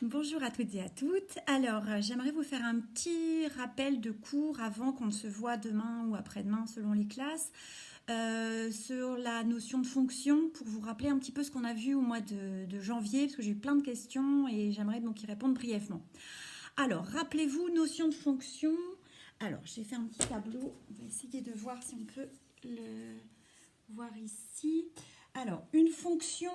Bonjour à toutes et à toutes. Alors, j'aimerais vous faire un petit rappel de cours avant qu'on ne se voit demain ou après-demain selon les classes sur la notion de fonction pour vous rappeler un petit peu ce qu'on a vu au mois de janvier parce que j'ai eu plein de questions et j'aimerais donc y répondre brièvement. Alors, rappelez-vous, notion de fonction. Alors, j'ai fait un petit tableau. On va essayer de voir si on peut le voir ici. Alors, une fonction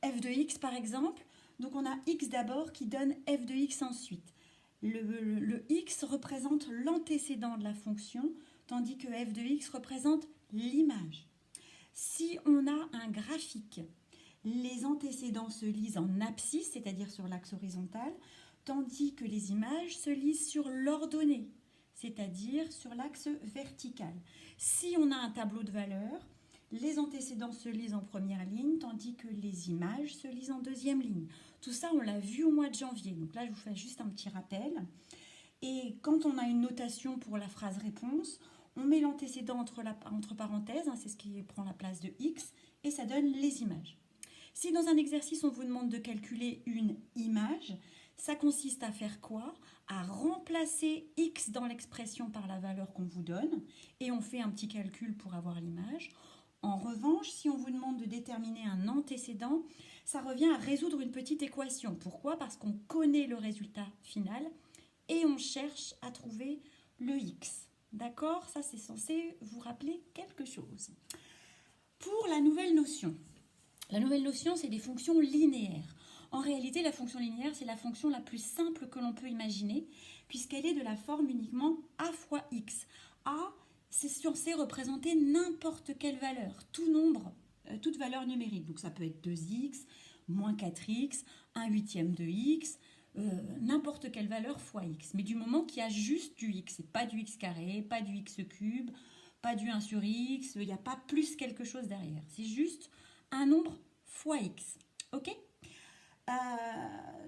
f de x par exemple. Donc on a x d'abord qui donne f de x ensuite. Le x représente l'antécédent de la fonction, tandis que f de x représente l'image. Si on a un graphique, les antécédents se lisent en abscisse, c'est-à-dire sur l'axe horizontal, tandis que les images se lisent sur l'ordonnée, c'est-à-dire sur l'axe vertical. Si on a un tableau de valeurs, les antécédents se lisent en première ligne, tandis que les images se lisent en deuxième ligne. Tout ça, on l'a vu au mois de janvier. Donc là, je vous fais juste un petit rappel. Et quand on a une notation pour la phrase réponse, on met l'antécédent entre parenthèses, c'est ce qui prend la place de x, et ça donne les images. Si dans un exercice, on vous demande de calculer une image, ça consiste à faire quoi? À remplacer x dans l'expression par la valeur qu'on vous donne, et on fait un petit calcul pour avoir l'image. En revanche, si on vous demande de déterminer un antécédent, ça revient à résoudre une petite équation. Pourquoi? Parce qu'on connaît le résultat final et on cherche à trouver le x. D'accord? Ça, c'est censé vous rappeler quelque chose. Pour la nouvelle notion, c'est des fonctions linéaires. En réalité, la fonction linéaire, c'est la fonction la plus simple que l'on peut imaginer, puisqu'elle est de la forme uniquement a fois x. A, c'est censé représenter n'importe quelle valeur, tout nombre, toute valeur numérique. Donc ça peut être 2x, moins 4x, 1/8 de x, n'importe quelle valeur fois x. Mais du moment qu'il y a juste du x, c'est pas du x carré, pas du x cube, pas du 1 sur x, il n'y a pas plus quelque chose derrière. C'est juste un nombre fois x. Ok?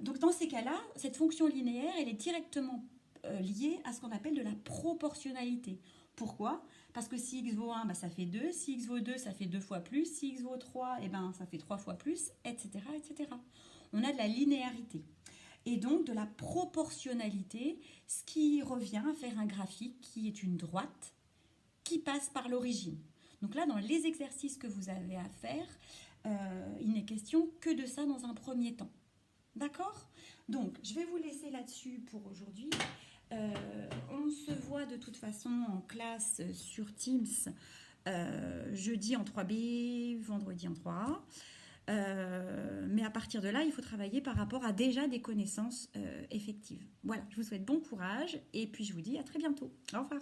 Donc dans ces cas-là, cette fonction linéaire, elle est directement liée à ce qu'on appelle de la proportionnalité. Pourquoi? Parce que si x vaut 1, ça fait 2, si x vaut 2, ça fait 2 fois plus, si x vaut 3, ça fait 3 fois plus, etc., etc. On a de la linéarité. Et donc de la proportionnalité, ce qui revient à faire un graphique qui est une droite qui passe par l'origine. Donc là, dans les exercices que vous avez à faire, il n'est question que de ça dans un premier temps. D'accord? Donc, je vais vous laisser là-dessus pour aujourd'hui. On se voit de toute façon en classe sur Teams jeudi en 3B, vendredi en 3A. Mais à partir de là, il faut travailler par rapport à déjà des connaissances effectives. Voilà, je vous souhaite bon courage et puis je vous dis à très bientôt. Au revoir.